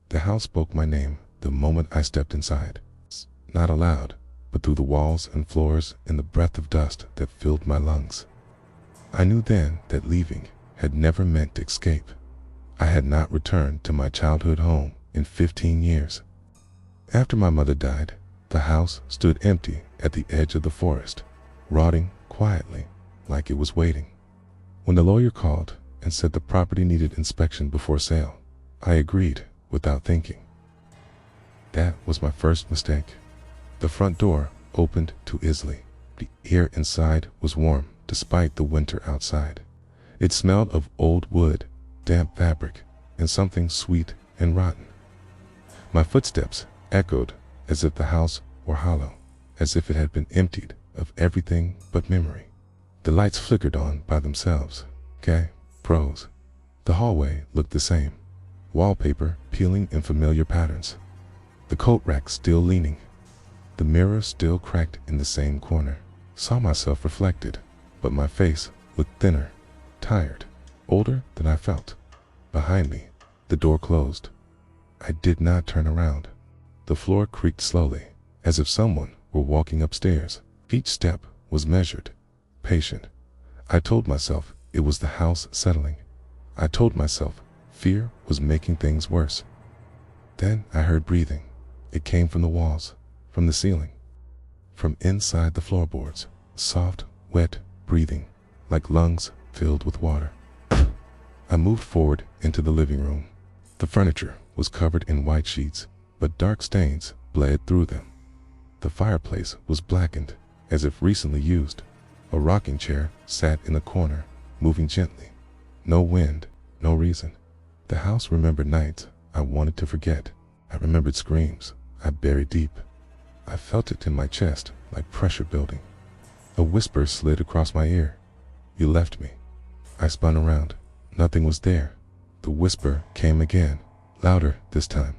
The house spoke my name the moment I stepped inside. Not aloud, but through the walls and floors in the breath of dust that filled my lungs. I knew then that leaving had never meant escape. I had not returned to my childhood home in 15 years. After my mother died, the house stood empty at the edge of the forest, rotting quietly like it was waiting. When the lawyer called and said the property needed inspection before sale, I agreed without thinking. That was my first mistake. The front door opened too easily. The air inside was warm despite the winter outside. It smelled of old wood, damp fabric, and something sweet and rotten. My footsteps echoed as if the house were hollow, as if it had been emptied of everything but memory. The lights flickered on by themselves. Okay, pros. The hallway looked the same. Wallpaper peeling in familiar patterns. The coat rack still leaning. The mirror still cracked in the same corner. Saw myself reflected, but my face looked thinner, tired, older than I felt. Behind me, the door closed. I did not turn around. The floor creaked slowly, as if someone were walking upstairs. Each step was measured, patient. I told myself it was the house settling. I told myself fear was making things worse. Then I heard breathing. It came from the walls, from the ceiling, from inside the floorboards. Soft, wet breathing, like lungs filled with water. I moved forward into the living room. The furniture was covered in white sheets, but dark stains bled through them. The fireplace was blackened, as if recently used. A rocking chair sat in a corner, moving gently. No wind, no reason. The house remembered nights I wanted to forget. I remembered screams I buried deep. I felt it in my chest like pressure building. A whisper slid across my ear. You left me. I spun around. Nothing was there. The whisper came again, louder this time.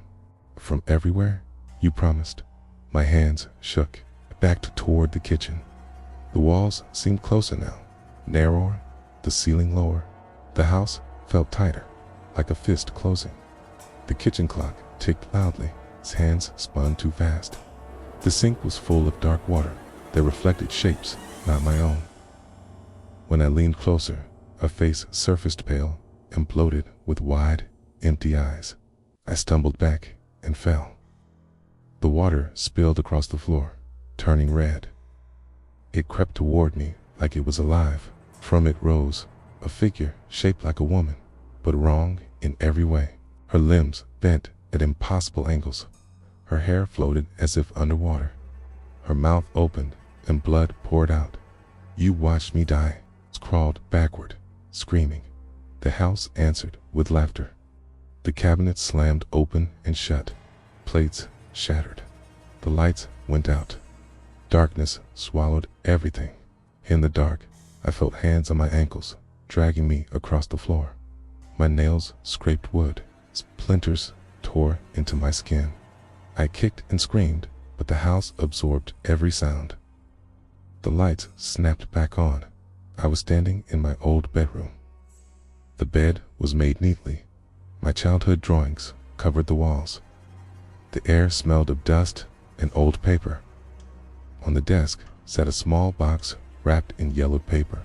From everywhere, you promised. My hands shook. I backed toward the kitchen. The walls seemed closer now, narrower, the ceiling lower. The house felt tighter, like a fist closing. The kitchen clock ticked loudly. Its hands spun too fast. The sink was full of dark water that reflected shapes not my own. When I leaned closer, a face surfaced pale and bloated with wide, empty eyes. I stumbled back and fell. The water spilled across the floor, turning red. It crept toward me like it was alive. From it rose a figure shaped like a woman, but wrong in every way. Her limbs bent at impossible angles. Her hair floated as if underwater. Her mouth opened and blood poured out. You watched me die. Crawled backward, screaming. The house answered with laughter. The cabinets slammed open and shut. Plates shattered. The lights went out. Darkness swallowed everything. In the dark, I felt hands on my ankles, dragging me across the floor. My nails scraped wood. Splinters tore into my skin. I kicked and screamed, but the house absorbed every sound. The lights snapped back on. I was standing in my old bedroom. The bed was made neatly. My childhood drawings covered the walls. The air smelled of dust and old paper. On the desk sat a small box wrapped in yellowed paper.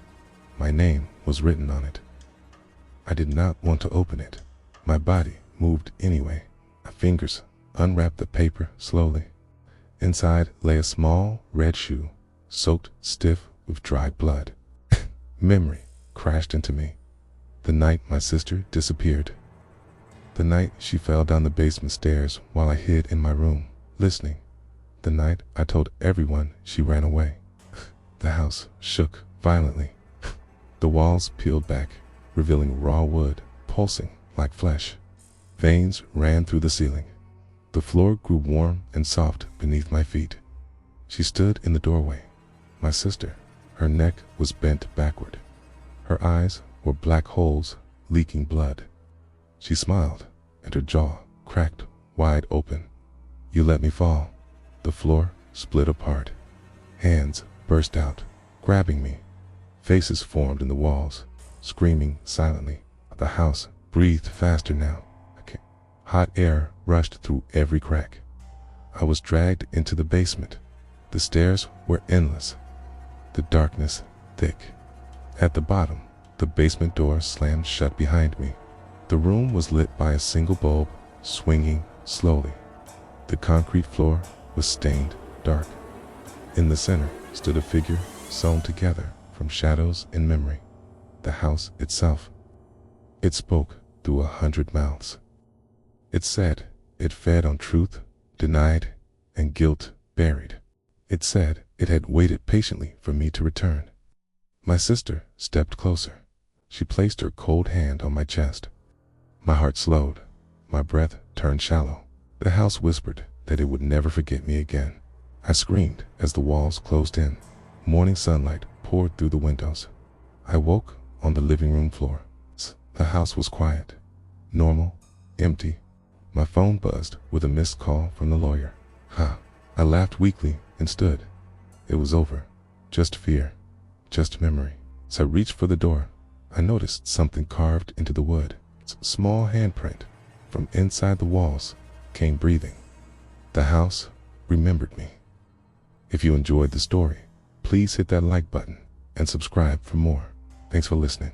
My name was written on it. I did not want to open it. My body moved anyway. My fingers unwrapped the paper slowly. Inside lay a small red shoe, soaked stiff with dried blood. Memory crashed into me. The night my sister disappeared. The night she fell down the basement stairs while I hid in my room, listening. The night I told everyone she ran away. The house shook violently. The walls peeled back, revealing raw wood, pulsing like flesh. Veins ran through the ceiling. The floor grew warm and soft beneath my feet. She stood in the doorway. My sister. Her neck was bent backward. Her eyes were black holes leaking blood. She smiled, and her jaw cracked wide open. You let me fall. The floor split apart. Hands burst out, grabbing me. Faces formed in the walls, screaming silently. The house breathed faster now. Hot air rushed through every crack. I was dragged into the basement. The stairs were endless, the darkness thick. At the bottom, the basement door slammed shut behind me. The room was lit by a single bulb, swinging slowly. The concrete floor was stained dark. In the center stood a figure sewn together from shadows and memory. The house itself. It spoke through 100 mouths. It said it fed on truth denied and guilt buried. It said it had waited patiently for me to return. My sister stepped closer. She placed her cold hand on my chest. My heart slowed. My breath turned shallow. The house whispered that it would never forget me again. I screamed as the walls closed in. Morning sunlight poured through the windows. I woke on the living room floor. The house was quiet, normal, empty. My phone buzzed with a missed call from the lawyer. I laughed weakly and stood. It was over. Just fear. Just memory. As I reached for the door, I noticed something carved into the wood. Its small handprint from inside the walls came breathing. The house remembered me. If you enjoyed the story, please hit that like button and subscribe for more. Thanks for listening.